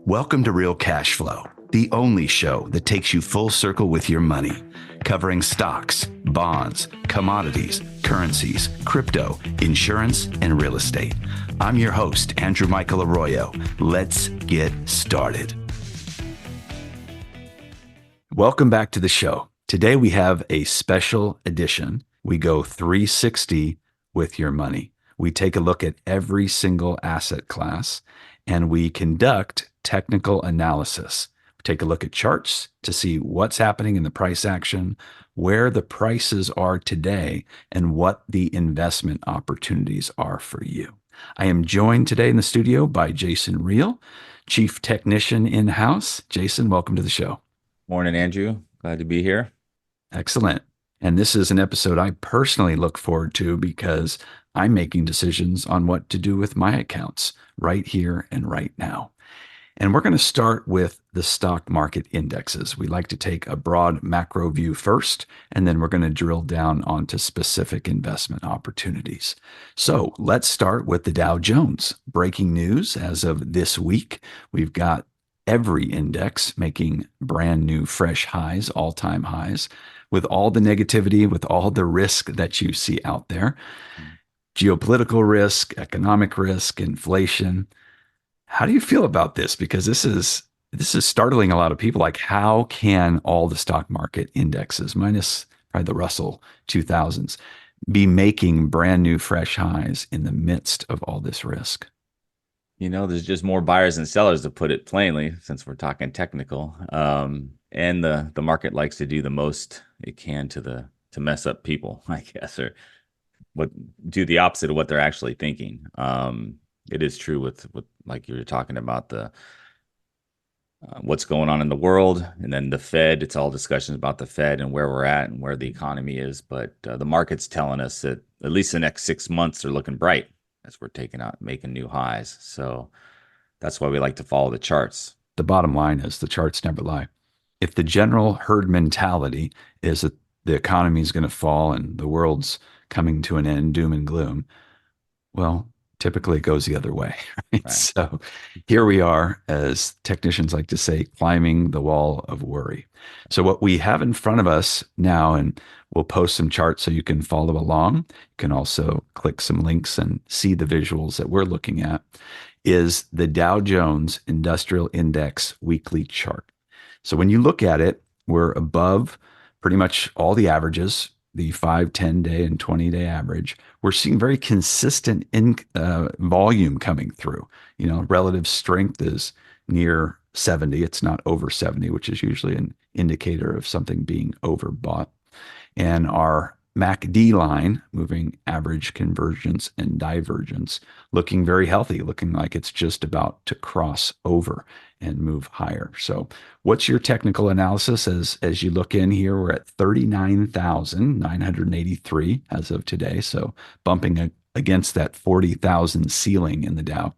Welcome to Real Cash Flow, the only show that takes you full circle with your money, covering stocks, bonds, commodities, currencies, crypto, insurance, and real estate. I'm your host, Andrew Michael Arroyo. Let's get started. Welcome back to the show. Today we have a special edition. We go 360 with your money. We take a look at every single asset class and we conduct technical analysis. We take a look at charts to see what's happening in the price action, where the prices are today, and what the investment opportunities are for you. I am joined today in the studio by Jason Riehl, Chief Technician in-house. Jason, welcome to the show. Morning, Andrew. Glad to be here. Excellent. And this is an episode I personally look forward to because I'm making decisions on what to do with my accounts right here and right now. And we're going to start with the stock market indexes. We like to take a broad macro view first, and then we're going to drill down onto specific investment opportunities. So let's start with the Dow Jones. Breaking news as of this week, we've got every index making brand new fresh highs, all-time highs, with all the negativity, with all the risk that you see out there. Geopolitical risk, economic risk, inflation. How do you feel about this? Because this is startling a lot of people. Like, how can all the stock market indexes, minus probably the Russell 2000s, be making brand new fresh highs in the midst of all this risk? You know, there's just more buyers and sellers, to put it plainly, since we're talking technical. And the market likes to do the most it can to mess up people, I guess, or do the opposite of what they're actually thinking. It is true with like you were talking about the what's going on in the world, and then the Fed. It's all discussions about the Fed and where we're at and where the economy is. But the market's telling us that at least the next 6 months are looking bright as we're making new highs. So that's why we like to follow the charts. The bottom line is the charts never lie. If the general herd mentality is that the economy is going to fall and the world's coming to an end, doom and gloom, well, typically it goes the other way. Right? So here we are, as technicians like to say, climbing the wall of worry. So what we have in front of us now, and we'll post some charts so you can follow along. You can also click some links and see the visuals that we're looking at, is the Dow Jones Industrial Index weekly chart. So when you look at it, we're above pretty much all the averages, the 5, 10-day and 20-day average. We're seeing very consistent volume coming through. You know, relative strength is near 70. It's not over 70, which is usually an indicator of something being overbought. And our MACD line, moving average convergence and divergence, looking very healthy, looking like it's just about to cross over and move higher. So what's your technical analysis as you look in here? We're at 39,983 as of today. So bumping against that 40,000 ceiling in the Dow.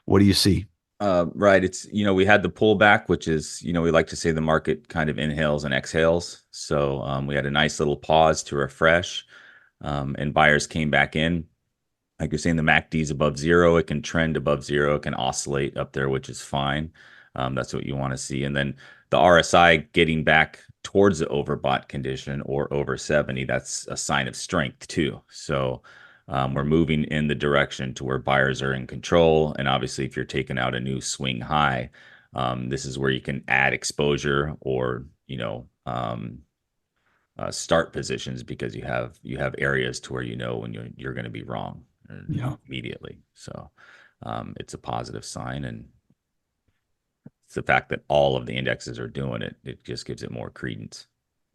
What do you see? Right. It's, we had the pullback, which is, we like to say the market kind of inhales and exhales. So we had a nice little pause to refresh, and buyers came back in. Like you're saying, the MACD is above zero. It can trend above zero. It can oscillate up there, which is fine. That's what you want to see. And then the RSI getting back towards the overbought condition or over 70, that's a sign of strength too. So we're moving in the direction to where buyers are in control. And obviously, if you're taking out a new swing high, this is where you can add exposure or, start positions, because you have areas to where when you're going to be wrong immediately. So it's a positive sign, and it's the fact that all of the indexes are doing it. It just gives it more credence.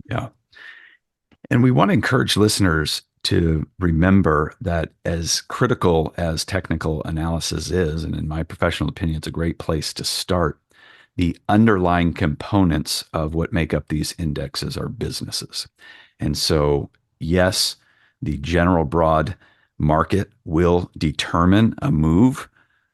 Yeah. And we want to encourage listeners to remember that as critical as technical analysis is, and in my professional opinion, it's a great place to start, the underlying components of what make up these indexes are businesses. And so, yes, the general broad market will determine a move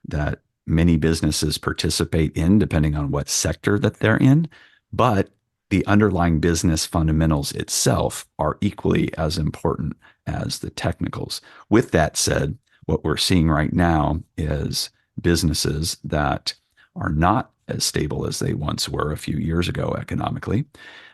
that many businesses participate in, depending on what sector that they're in. But the underlying business fundamentals itself are equally as important as the technicals. With that said, what we're seeing right now is businesses that are not as stable as they once were a few years ago economically.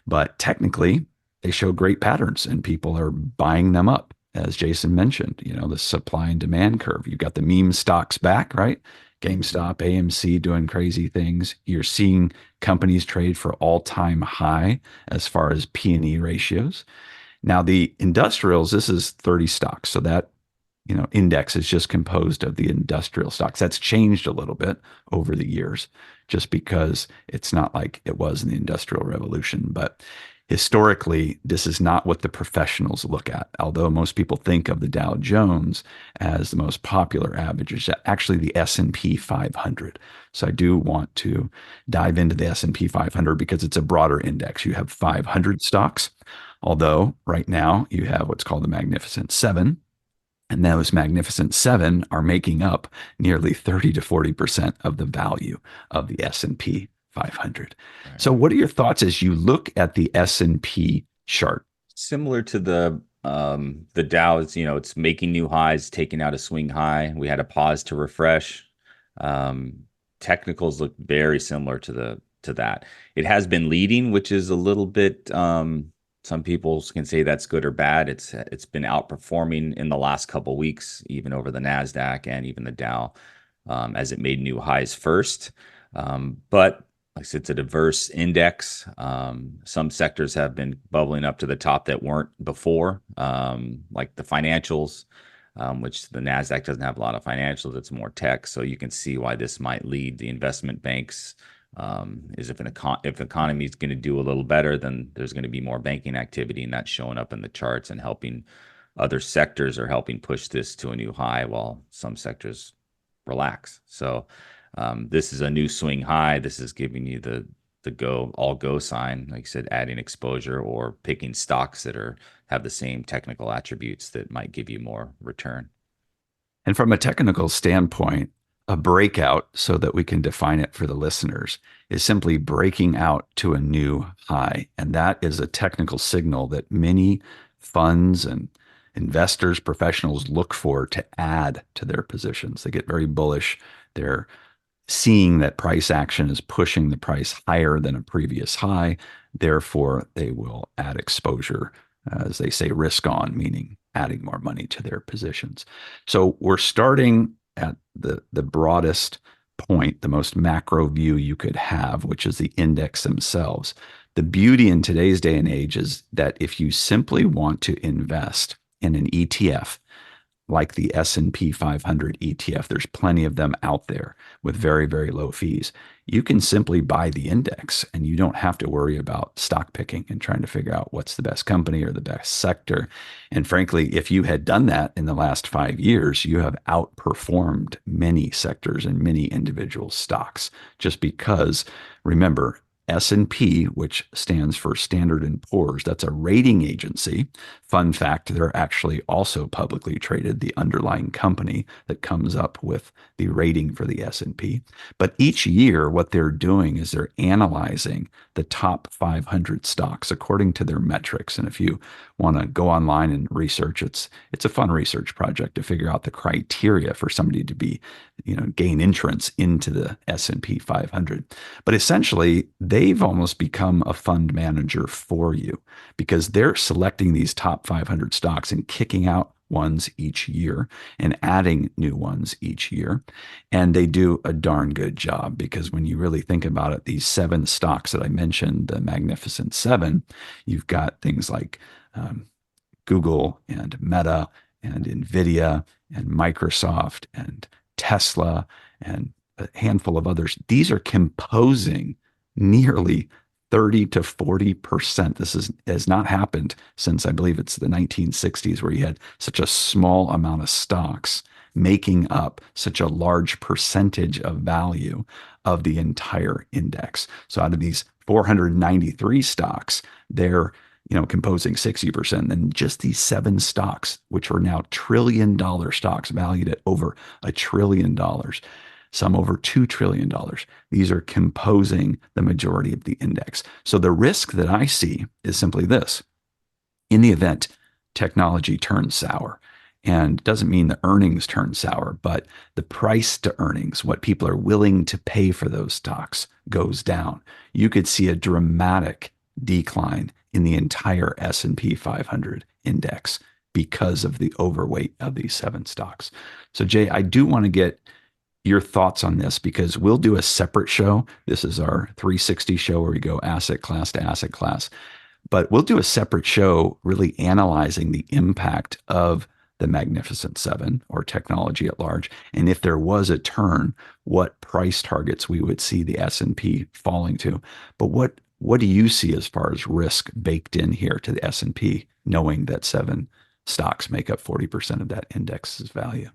But technically, they show great patterns and people are buying them up. As Jason mentioned, the supply and demand curve. You've got the meme stocks back, right? GameStop, AMC doing crazy things. You're seeing companies trade for all-time high as far as P&E ratios. Now, the industrials, this is 30 stocks. So that, index is just composed of the industrial stocks. That's changed a little bit over the years just because it's not like it was in the Industrial Revolution. But historically, this is not what the professionals look at. Although most people think of the Dow Jones as the most popular average, it's actually the S&P 500. So I do want to dive into the S&P 500 because it's a broader index. You have 500 stocks, although right now you have what's called the Magnificent Seven. And those Magnificent Seven are making up nearly 30 to 40% of the value of the S&P 500. Right. So what are your thoughts as you look at the S&P chart? Similar to the Dow, it's making new highs, taking out a swing high. We had a pause to refresh. Um, Technicals look very similar to that. It has been leading, which is a little bit some people can say that's good or bad. It's been outperforming in the last couple weeks, even over the Nasdaq and even the Dow, as it made new highs first. But like I said, it's a diverse index. Some sectors have been bubbling up to the top that weren't before, like the financials, which the Nasdaq doesn't have a lot of financials. It's more tech. So you can see why this might lead the investment banks. Is if if the economy is going to do a little better, then there's going to be more banking activity, and that's showing up in the charts and helping other sectors or helping push this to a new high while some sectors relax. So this is a new swing high. This is giving you the all go sign, like I said, adding exposure or picking stocks that have the same technical attributes that might give you more return. And from a technical standpoint, a breakout, so that we can define it for the listeners, is simply breaking out to a new high. And that is a technical signal that many funds and investors, professionals look for to add to their positions. They get very bullish. They're seeing that price action is pushing the price higher than a previous high. Therefore, they will add exposure, as they say, risk on, meaning adding more money to their positions. So we're starting at the broadest point, the most macro view you could have, which is the index themselves. The beauty in today's day and age is that if you simply want to invest in an ETF, like the S&P 500 ETF, there's plenty of them out there with very, very low fees. You can simply buy the index and you don't have to worry about stock picking and trying to figure out what's the best company or the best sector. And frankly, if you had done that in the last 5 years, you have outperformed many sectors and many individual stocks just because, remember, S&P, which stands for Standard and Poor's, that's a rating agency. Fun fact, they're actually also publicly traded, the underlying company that comes up with the rating for the S&P. But each year, what they're doing is they're analyzing the top 500 stocks according to their metrics. And if you want to go online and research, it's a fun research project to figure out the criteria for somebody to be, gain entrance into the S&P 500. But essentially, they've almost become a fund manager for you because they're selecting these top 500 stocks and kicking out ones each year and adding new ones each year. And they do a darn good job because when you really think about it, these 7 stocks that I mentioned, the Magnificent Seven, you've got things like Google and Meta and Nvidia and Microsoft and Tesla and a handful of others. These are composing nearly 30 to 40%. Has not happened since I believe it's the 1960s, where you had such a small amount of stocks making up such a large percentage of value of the entire index. So out of these 493 stocks, they're composing 60%. And just these 7 stocks, which are now trillion-dollar stocks valued at over $1 trillion, some over $2 trillion. These are composing the majority of the index. So the risk that I see is simply this. In the event technology turns sour And it doesn't mean the earnings turn sour, but the price to earnings, what people are willing to pay for those stocks, goes down. You could see a dramatic decline in the entire S&P 500 index because of the overweight of these seven stocks. So Jay, I do want to get your thoughts on this because we'll do a separate show. This is our 360 show where we go asset class to asset class. But we'll do a separate show really analyzing the impact of the Magnificent Seven or technology at large. And if there was a turn, what price targets we would see the S&P falling to. But what do you see as far as risk baked in here to the S&P, knowing that seven stocks make up 40% of that index's value?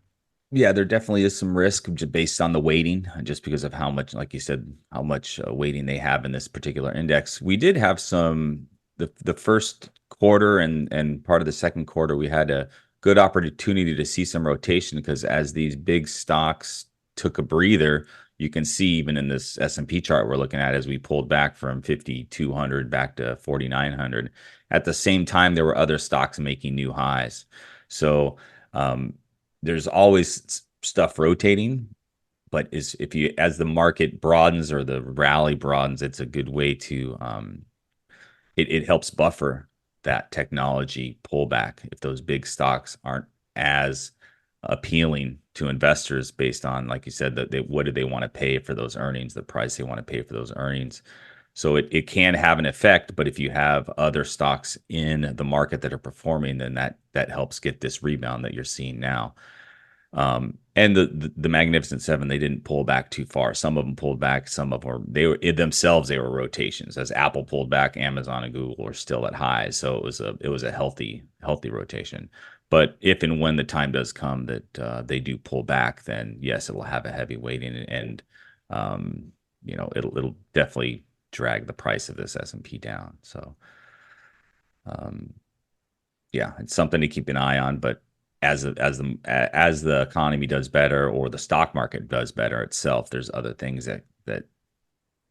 Yeah, there definitely is some risk just based on the weighting, just because of how much, like you said, how much weighting they have in this particular index. We did have some the first quarter and part of the second quarter, we had a good opportunity to see some rotation because as these big stocks took a breather, you can see even in this S&P chart we're looking at as we pulled back from 5,200 back to 4,900. At the same time, there were other stocks making new highs. So, there's always stuff rotating, but is if you as the market broadens or the rally broadens, it's a good way to it helps buffer that technology pullback if those big stocks aren't as appealing to investors based on, like you said, that what do they want to pay for those earnings, the price they want to pay for those earnings. So it can have an effect, but if you have other stocks in the market that are performing, then that helps get this rebound that you're seeing now. And the Magnificent Seven, they didn't pull back too far. Some of them pulled back. Some of them they were themselves they were rotations. As Apple pulled back, Amazon and Google were still at highs. So it was a healthy rotation. But if and when the time does come that they do pull back, then yes, it will have a heavy weighting, and it'll definitely drag the price of this S&P down. So um, yeah, it's something to keep an eye on. But as the economy does better or the stock market does better itself, there's other things that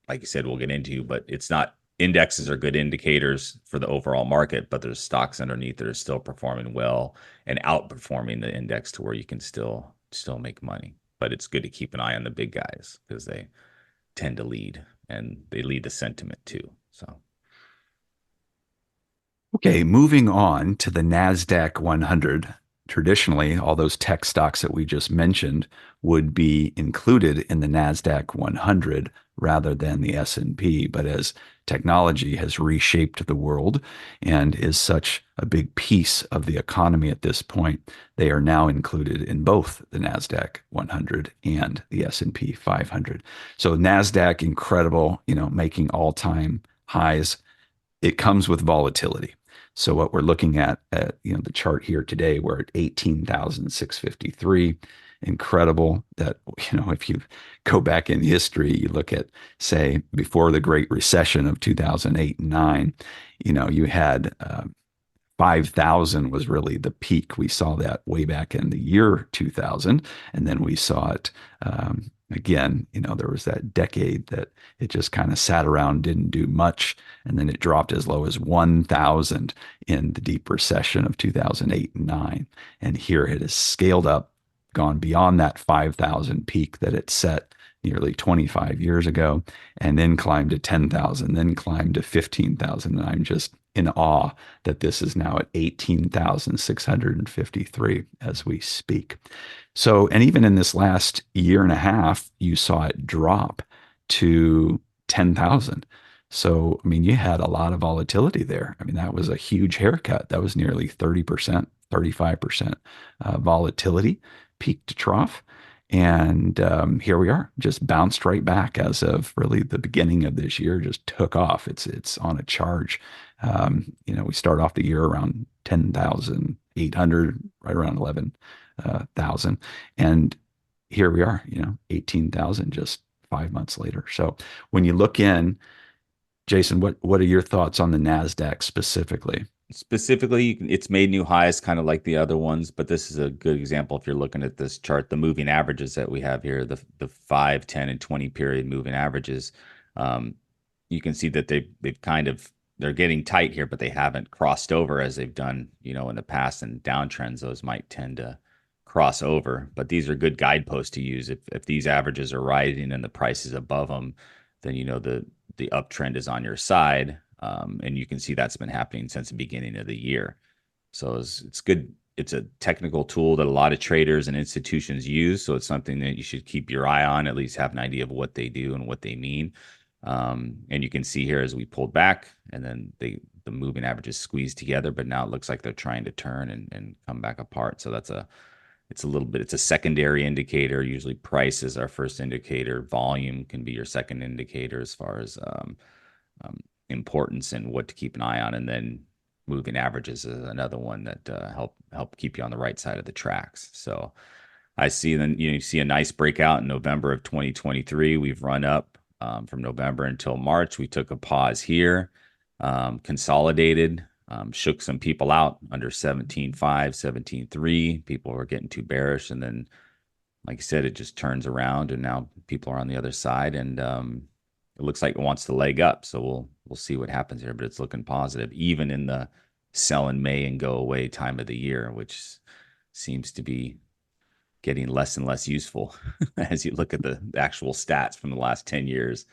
like you said we'll get into. But it's not indexes are good indicators for the overall market, but there's stocks underneath that are still performing well and outperforming the index to where you can still make money. But it's good to keep an eye on the big guys because they tend to lead and they lead the sentiment too. So. Okay, moving on to the Nasdaq 100. Traditionally, all those tech stocks that we just mentioned would be included in the Nasdaq 100 rather than the S&P. But as technology has reshaped the world and is such a big piece of the economy at this point, they are now included in both the Nasdaq 100 and the S&P 500. So Nasdaq, incredible, making all-time highs. It comes with volatility. So what we're looking at the chart here today, we're at 18,653. Incredible that, if you go back in history, you look at, say, before the Great Recession of 2008 and 9, you had 5,000 was really the peak. We saw that way back in the year 2000. And then we saw it again. There was that decade that it just kind of sat around, didn't do much. And then it dropped as low as 1,000 in the deep recession of 2008 and 9. And here it has scaled up, gone beyond that 5,000 peak that it set nearly 25 years ago, and then climbed to 10,000, then climbed to 15,000. And I'm just in awe that this is now at 18,653 as we speak. So, and even in this last year and a half, you saw it drop to 10,000. So, I mean, you had a lot of volatility there. I mean, that was a huge haircut. That was nearly 30%, 35% volatility, peak to trough. And here we are, just bounced right back as of really the beginning of this year, just took off. It's on a charge. We start off the year around 10,800, right around 11,000. And here we are, 18,000 just 5 months later. So when you look in, Jason, what are your thoughts on the NASDAQ specifically? Specifically, it's made new highs, kind of like the other ones, but this is a good example if you're looking at this chart, the moving averages that we have here, the 5, 10, and 20 period moving averages. You can see that they've kind of they're getting tight here, but they haven't crossed over as they've done, in the past. And downtrends, those might tend to cross over. But these are good guideposts to use. If these averages are rising and the price is above them, then the uptrend is on your side. And you can see that's been happening since the beginning of the year. So it's good. It's a technical tool that a lot of traders and institutions use. So it's something that you should keep your eye on, at least have an idea of what they do and what they mean. And you can see here as we pulled back and then the moving averages squeezed together, but now it looks like they're trying to turn and come back apart. So it's a secondary indicator. Usually price is our first indicator. Volume can be your second indicator as far as um, importance and what to keep an eye on. And then moving averages is another one that help keep you on the right side of the tracks. So I see then you see a nice breakout in November of 2023. We've run up from November until March. We took a pause here, consolidated, shook some people out under 17.5, 17.3. People were getting too bearish, and then, like I said, it just turns around, and now people are on the other side, and it looks like it wants to leg up. So we'll see what happens here, but it's looking positive, even in the sell in May and go away time of the year, which seems to be getting less and less useful as you look at the actual stats from the last 10 years.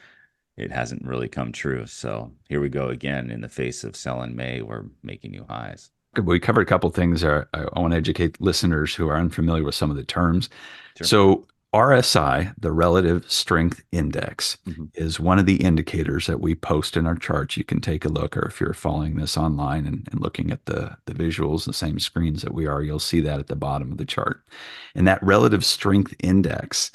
It hasn't really come true. So here we go again. In the face of sell in May, we're making new highs. Good. We covered a couple of things there. I want to educate listeners who are unfamiliar with some of the terms. Sure. So RSI, the Relative Strength Index, Mm-hmm. is one of the indicators that we post in our charts. You can take a look, or if you're following this online and looking at the visuals, the same screens that we are, you'll see that at the bottom of the chart. And that Relative Strength Index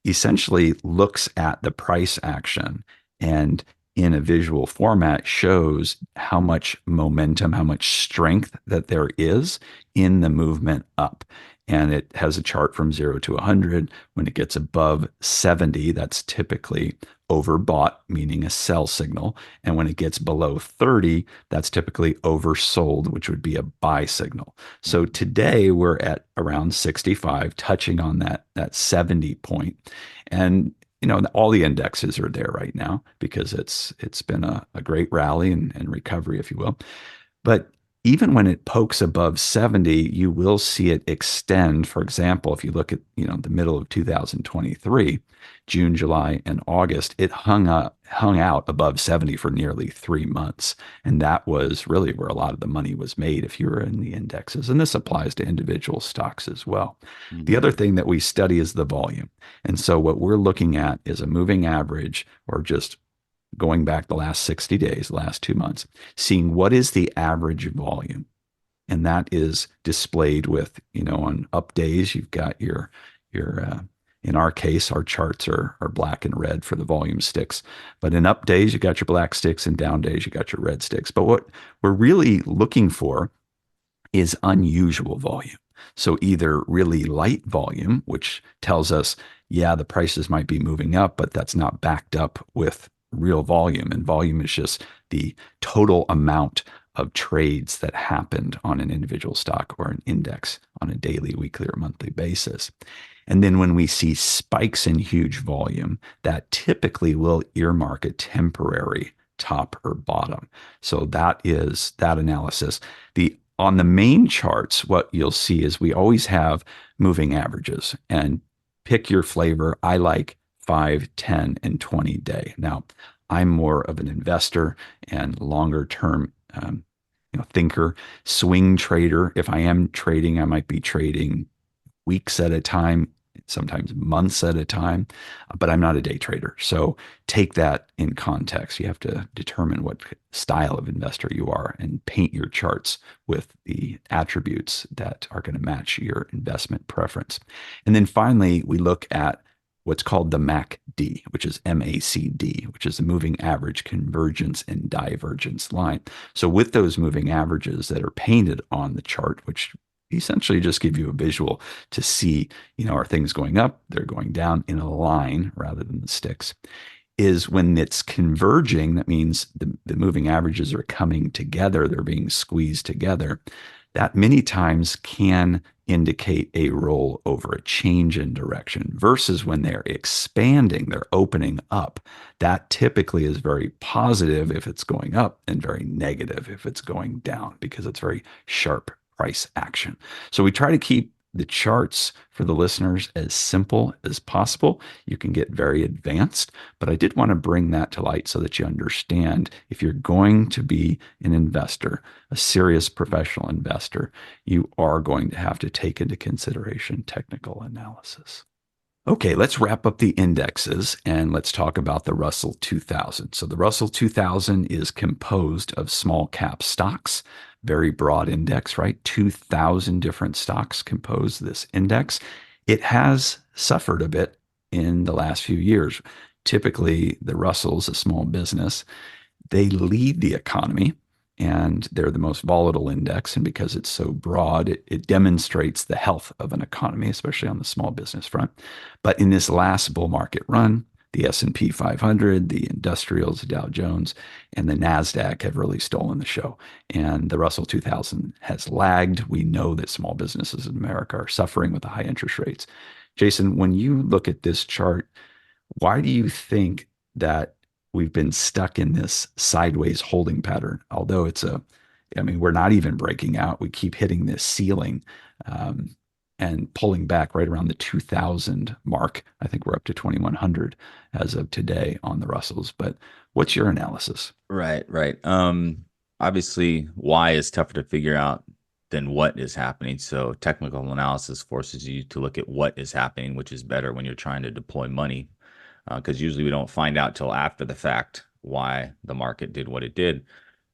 essentially looks at the price action and in a visual format shows how much momentum, how much strength that there is in the movement up. And it has a chart from 0 to 100. When it gets above 70, that's typically overbought, meaning a sell signal. And when it gets below 30, that's typically oversold, which would be a buy signal. So today we're at around 65, touching on that 70 point. And all the indexes are there right now because it's been a great rally and recovery, if you will. But even when it pokes above 70, you will see it extend. For example, if you look at the middle of 2023, June, July, and August, it hung out above 70 for nearly 3 months. And that was really where a lot of the money was made if you were in the indexes. And this applies to individual stocks as well. Mm-hmm. The other thing that we study is the volume. And so what we're looking at is a moving average, or just going back the last 60 days, the last 2 months, seeing what is the average volume. And that is displayed with, on up days, you've got your in our case, our charts are black and red for the volume sticks. But in up days, you got your black sticks, and down days, you got your red sticks. But what we're really looking for is unusual volume. So either really light volume, which tells us, yeah, the prices might be moving up, but that's not backed up with real volume. And volume is just the total amount of trades that happened on an individual stock or an index on a daily, weekly, or monthly basis. And then when we see spikes in huge volume, that typically will earmark a temporary top or bottom. So that is that analysis. On the main charts, what you'll see is we always have moving averages, and pick your flavor. I like 5, 10, and 20 day. Now, I'm more of an investor and longer term thinker, swing trader. If I am trading, I might be trading weeks at a time, sometimes months at a time, but I'm not a day trader. So take that in context. You have to determine what style of investor you are and paint your charts with the attributes that are going to match your investment preference. And then finally, we look at what's called the MACD, which is MACD, which is the moving average convergence and divergence line. So with those moving averages that are painted on the chart, which essentially just give you a visual to see, are things going up, they're going down in a line rather than the sticks, is when it's converging, that means the moving averages are coming together, they're being squeezed together. that many times can indicate a rollover, a change in direction, versus when they're expanding, they're opening up. That typically is very positive if it's going up and very negative if it's going down because it's very sharp price action. So we try to keep the charts for the listeners as simple as possible. You can get very advanced, but I did want to bring that to light so that you understand if you're going to be an investor, a serious professional investor, you are going to have to take into consideration technical analysis. Okay, let's wrap up the indexes and let's talk about the Russell 2000. So the Russell 2000 is composed of small cap stocks, very broad index, right? 2,000 different stocks compose this index. It has suffered a bit in the last few years. Typically, the Russell's a small business. They lead the economy and they're the most volatile index. And because it's so broad, it demonstrates the health of an economy, especially on the small business front. But in this last bull market run, the S&P 500, the industrials, the Dow Jones, and the Nasdaq have really stolen the show. And the Russell 2000 has lagged. We know that small businesses in America are suffering with the high interest rates. Jason, when you look at this chart, why do you think that we've been stuck in this sideways holding pattern? Although I mean, we're not even breaking out. We keep hitting this ceiling and pulling back right around the 2000 mark. I think we're up to 2100 as of today on the Russells. But what's your analysis? Right, right. Obviously, why is tougher to figure out than what is happening. So technical analysis forces you to look at what is happening, which is better when you're trying to deploy money, because usually we don't find out till after the fact why the market did what it did.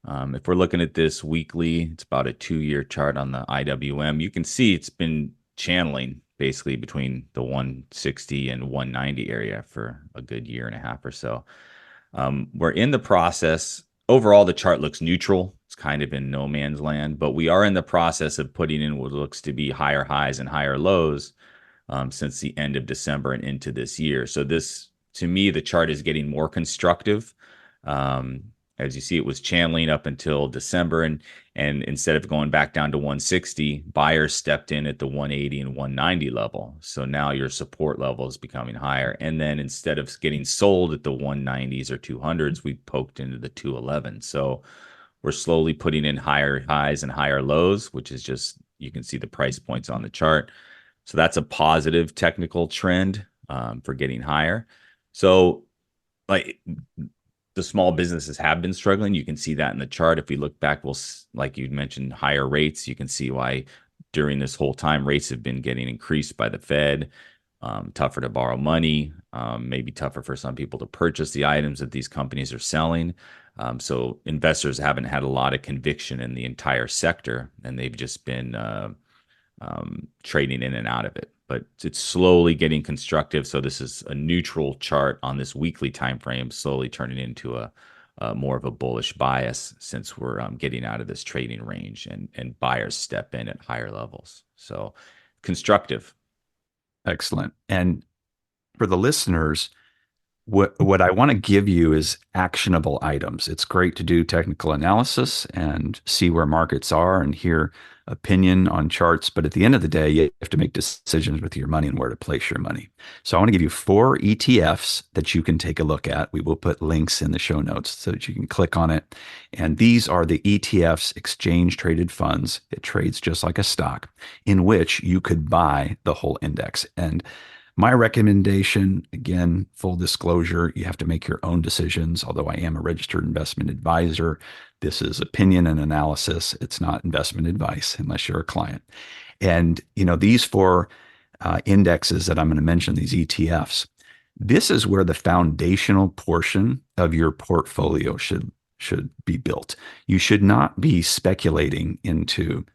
If we're looking at this weekly, it's about a 2-year chart on the IWM. You can see it's been channeling basically between the 160 and 190 area for a good year and a half or so. We're in the process. Overall, the chart looks neutral. It's kind of in no man's land, but we are in the process of putting in what looks to be higher highs and higher lows since the end of December and into this year. So this, to me, the chart is getting more constructive. Um, as you see, it was channeling up until December, and instead of going back down to 160, buyers stepped in at the 180 and 190 level. So now your support level is becoming higher. And then instead of getting sold at the 190s or 200s, we poked into the 211. So we're slowly putting in higher highs and higher lows, which is just, you can see the price points on the chart. So that's a positive technical trend for getting higher. So like the small businesses have been struggling. You can see that in the chart. If we look back, like you mentioned, higher rates. You can see why during this whole time rates have been getting increased by the Fed. Tougher to borrow money, maybe tougher for some people to purchase the items that these companies are selling. So investors haven't had a lot of conviction in the entire sector, and they've just been trading in and out of it. But it's slowly getting constructive. So this is a neutral chart on this weekly time frame, slowly turning into a more of a bullish bias since we're getting out of this trading range and buyers step in at higher levels. So constructive. Excellent. And for the listeners, what I want to give you is actionable items. It's great to do technical analysis and see where markets are and hear opinion on charts, but at the end of the day, you have to make decisions with your money and where to place your money. So I want to give you 4 ETFs that you can take a look at. We will put links in the show notes so that you can click on it. And these are the ETFs, exchange traded funds. It trades just like a stock in which you could buy the whole index. And my recommendation, again, full disclosure, you have to make your own decisions. Although I am a registered investment advisor, this is opinion and analysis. It's not investment advice unless you're a client. And, these 4 indexes that I'm going to mention, these ETFs, this is where the foundational portion of your portfolio should be built. You should not be speculating into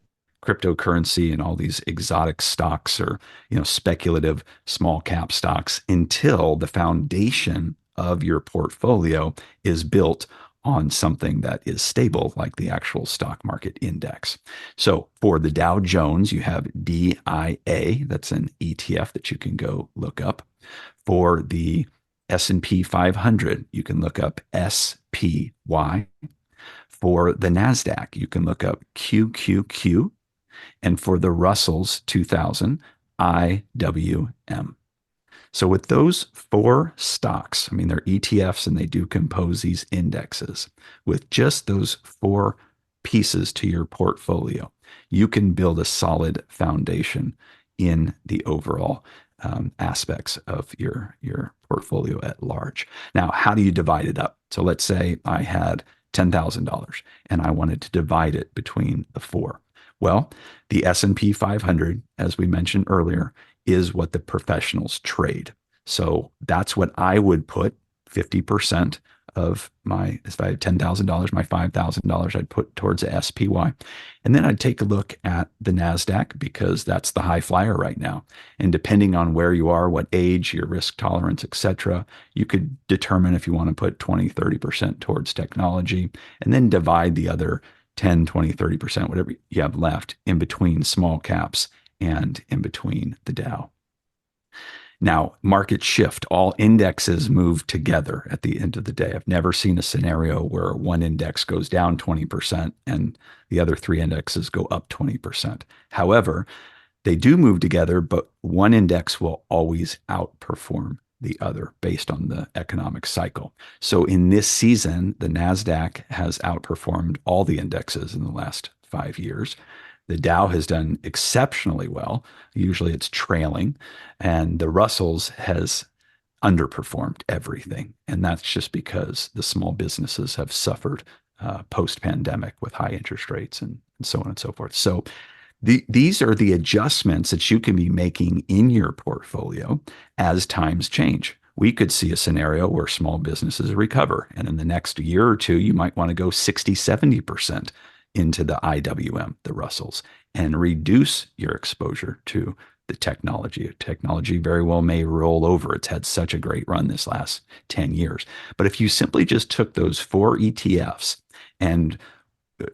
cryptocurrency and all these exotic stocks or speculative small cap stocks until the foundation of your portfolio is built on something that is stable like the actual stock market index. So for the Dow Jones, you have DIA. That's an ETF that you can go look up. For the S&P 500, you can look up SPY. For the Nasdaq, you can look up QQQ. And for the Russell's 2000, IWM. So with those four stocks, I mean, they're ETFs and they do compose these indexes. With just those four pieces to your portfolio, you can build a solid foundation in the overall aspects of your portfolio at large. Now, how do you divide it up? So let's say I had $10,000 and I wanted to divide it between the four. Well, the S&P 500, as we mentioned earlier, is what the professionals trade. So that's what I would put 50% of my, if I had $10,000, my $5,000 I'd put towards the SPY. And then I'd take a look at the NASDAQ because that's the high flyer right now. And depending on where you are, what age, your risk tolerance, et cetera, you could determine if you want to put 20, 30% towards technology and then divide the other 10, 20, 30%, whatever you have left in between small caps and in between the Dow. Now, market shift, all indexes move together at the end of the day. I've never seen a scenario where one index goes down 20% and the other three indexes go up 20%. However, they do move together, but one index will always outperform the other based on the economic cycle. So in this season, the NASDAQ has outperformed all the indexes in the last 5 years. The Dow has done exceptionally well. Usually it's trailing, and the Russell's has underperformed everything. And that's just because the small businesses have suffered post-pandemic with high interest rates and so on and so forth. So these are the adjustments that you can be making in your portfolio as times change. We could see a scenario where small businesses recover. And in the next year or two, you might want to go 60, 70% into the IWM, the Russells, and reduce your exposure to the technology. Technology very well may roll over. It's had such a great run this last 10 years. But if you simply just took those four ETFs and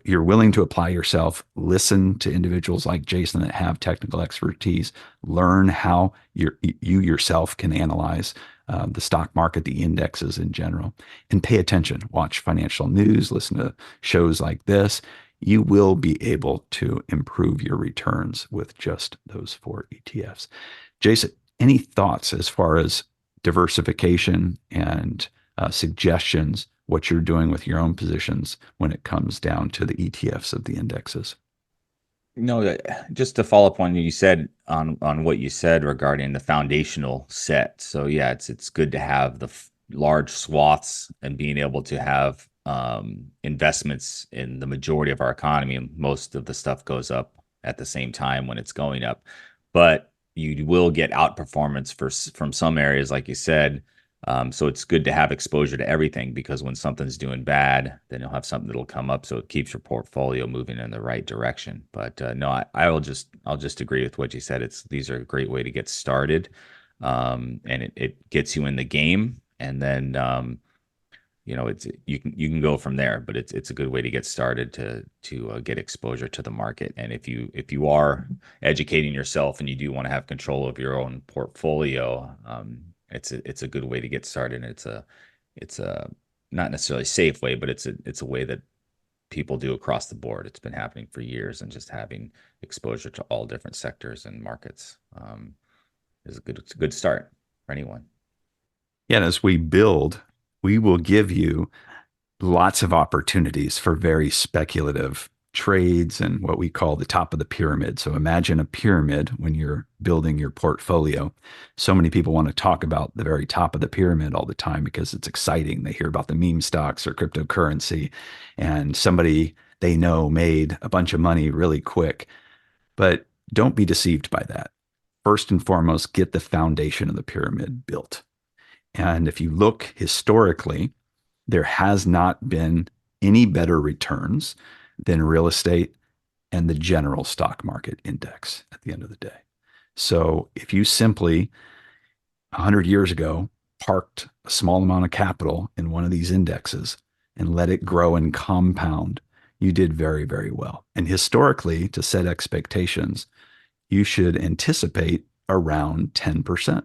you're willing to apply yourself, listen to individuals like Jason that have technical expertise, learn how you yourself can analyze the stock market, the indexes in general, and pay attention. Watch financial news, listen to shows like this. You will be able to improve your returns with just those four ETFs. Jason, any thoughts as far as diversification and suggestions, what you're doing with your own positions when it comes down to the ETFs of the indexes? No, just to follow up on you said on what you said regarding the foundational set. So yeah, it's good to have the large swaths and being able to have investments in the majority of our economy. And most of the stuff goes up at the same time when it's going up, but you will get outperformance from some areas, like you said. So it's good to have exposure to everything because when something's doing bad, then you'll have something that'll come up. So it keeps your portfolio moving in the right direction. But no, I'll just agree with what you said. These are a great way to get started, and it gets you in the game, and then you can go from there. But it's a good way to get started to get exposure to the market. And if you are educating yourself and you do want to have control of your own portfolio, it's a good way to get started. And it's a not necessarily safe way, but it's a way that people do across the board. It's been happening for years, and just having exposure to all different sectors and markets is a good start for anyone. Yeah, and as we build, we will give you lots of opportunities for very speculative trades and what we call the top of the pyramid. So imagine a pyramid when you're building your portfolio. So many people want to talk about the very top of the pyramid all the time because it's exciting. They hear about the meme stocks or cryptocurrency, and somebody they know made a bunch of money really quick. But don't be deceived by that. First and foremost, get the foundation of the pyramid built. And if you look historically, there has not been any better returns than real estate and the general stock market index at the end of the day. So if you simply 100 years ago parked a small amount of capital in one of these indexes and let it grow and compound, you did very, very well. And historically, to set expectations, you should anticipate around 10%.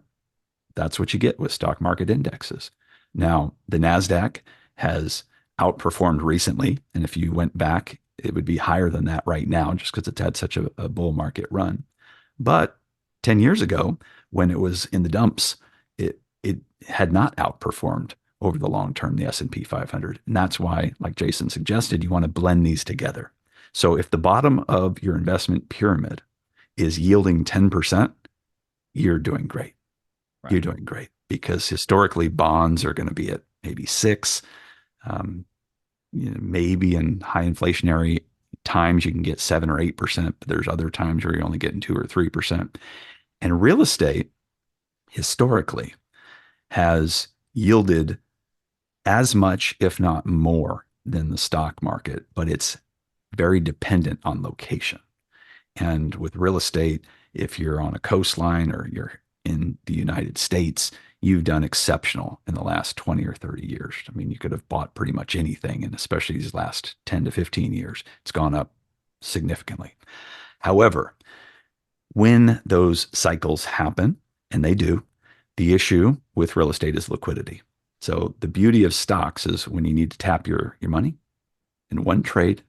That's what you get with stock market indexes. Now, the NASDAQ has outperformed recently. And if you went back it would be higher than that right now just because it's had such a bull market run. But 10 years ago, when it was in the dumps, it had not outperformed over the long term, the S&P 500. And that's why, like Jason suggested, you want to blend these together. So if the bottom of your investment pyramid is yielding 10%, you're doing great. You're Right. doing great because historically bonds are going to be at maybe six. Um, maybe in high inflationary times you can get 7 or 8%, but there's other times where you're only getting 2 or 3%. And real estate historically has yielded as much, if not more, than the stock market, but it's very dependent on location. And with real estate, if you're on a coastline or you're in the United States, you've done exceptional in the last 20 or 30 years. I mean, you could have bought pretty much anything, and especially these last 10 to 15 years, it's gone up significantly. However, when those cycles happen, and they do, the issue with real estate is liquidity. So the beauty of stocks is when you need to tap your money in one trade,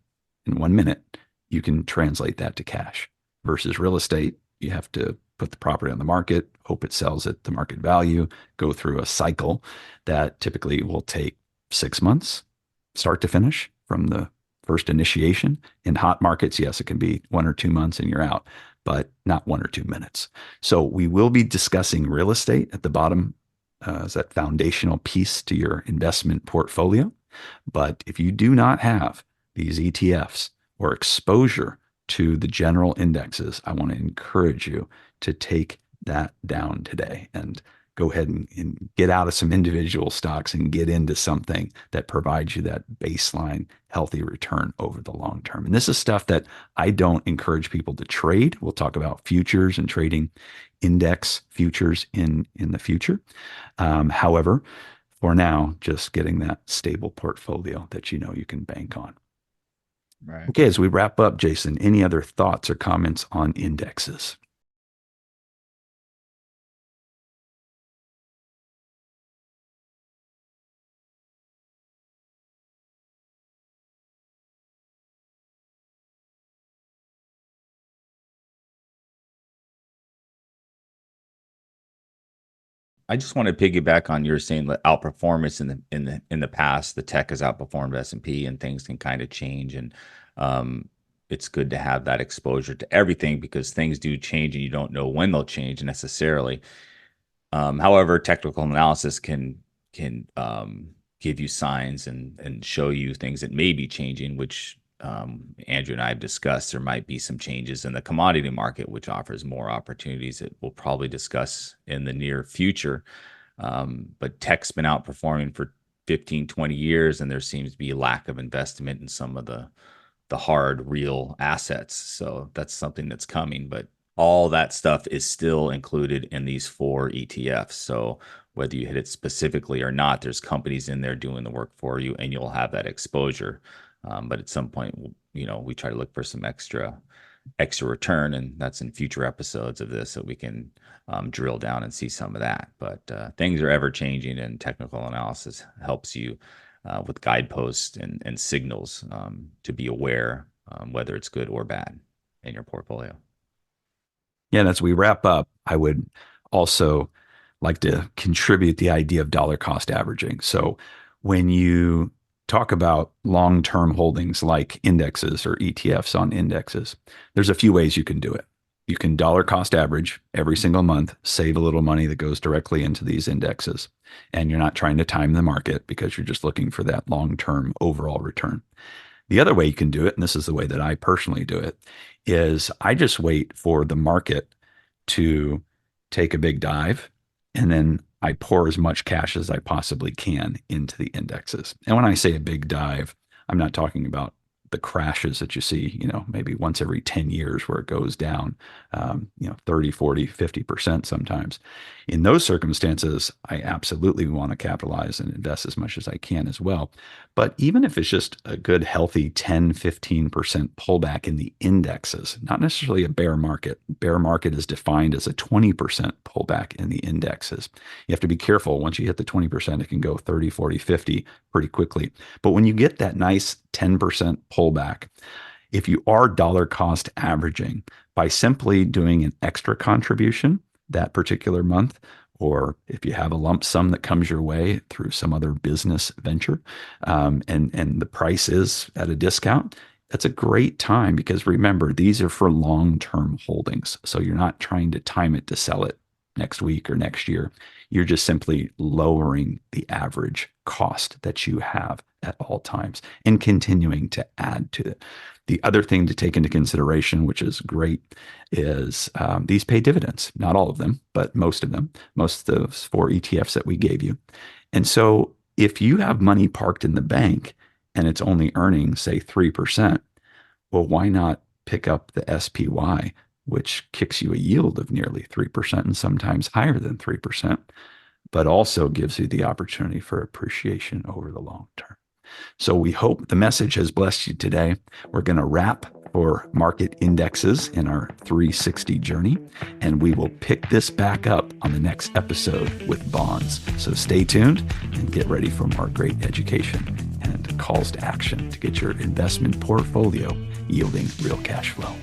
in 1 minute, you can translate that to cash. Versus real estate, you have to put the property on the market, hope it sells at the market value, go through a cycle that typically will take 6 months, start to finish, from the first initiation. In hot markets, yes, it can be 1 or 2 months and you're out, but not 1 or 2 minutes. So we will be discussing real estate at the bottom as that foundational piece to your investment portfolio. But if you do not have these ETFs or exposure to the general indexes, I want to encourage you to take that down today and go ahead and get out of some individual stocks and get into something that provides you that baseline healthy return over the long term. And this is stuff that I don't encourage people to trade. We'll talk about futures and trading index futures in the future. However, for now, just getting that stable portfolio that you know you can bank on. Right. Okay, as we wrap up, Jason, any other thoughts or comments on indexes? I just want to piggyback on your saying that outperformance in the past, the tech has outperformed S&P, and things can kind of change, and it's good to have that exposure to everything because things do change and you don't know when they'll change necessarily. However, technical analysis can give you signs and show you things that may be changing, which Andrew and I have discussed. There might be some changes in the commodity market, which offers more opportunities that we'll probably discuss in the near future. But tech's been outperforming for 15, 20 years, and there seems to be a lack of investment in some of the hard, real assets. So that's something that's coming, but all that stuff is still included in these 4 ETFs. So whether you hit it specifically or not, there's companies in there doing the work for you, and you'll have that exposure. But at some point, we try to look for some extra return, and that's in future episodes of this, so we can drill down and see some of that. But things are ever changing, and technical analysis helps you with guideposts and signals to be aware whether it's good or bad in your portfolio. Yeah, and as we wrap up, I would also like to contribute the idea of dollar cost averaging. So when you talk about long-term holdings like indexes or ETFs on indexes, there's a few ways you can do it. You can dollar cost average every single month, save a little money that goes directly into these indexes. And you're not trying to time the market because you're just looking for that long-term overall return. The other way you can do it, and this is the way that I personally do it, is I just wait for the market to take a big dive, and then I pour as much cash as I possibly can into the indexes. And when I say a big dive, I'm not talking about the crashes that you see, maybe once every 10 years where it goes down, 30, 40, 50% sometimes. In those circumstances, I absolutely want to capitalize and invest as much as I can as well. But even if it's just a good, healthy 10, 15% pullback in the indexes, not necessarily a bear market is defined as a 20% pullback in the indexes. You have to be careful. Once you hit the 20%, it can go 30, 40, 50 pretty quickly. But when you get that nice 10% pullback, pullback. If you are dollar cost averaging by simply doing an extra contribution that particular month, or if you have a lump sum that comes your way through some other business venture, and the price is at a discount, that's a great time, because remember, these are for long-term holdings. So you're not trying to time it to sell it next week or next year. You're just simply lowering the average cost that you have at all times and continuing to add to it. The other thing to take into consideration, which is great, is these pay dividends. Not all of them, but most of them, most of those 4 ETFs that we gave you. And so if you have money parked in the bank and it's only earning, say, 3%, well, why not pick up the SPY, which kicks you a yield of nearly 3% and sometimes higher than 3%, but also gives you the opportunity for appreciation over the long term. So we hope the message has blessed you today. We're going to wrap for market indexes in our 360 journey, and we will pick this back up on the next episode with bonds. So stay tuned and get ready for more great education and calls to action to get your investment portfolio yielding real cash flow.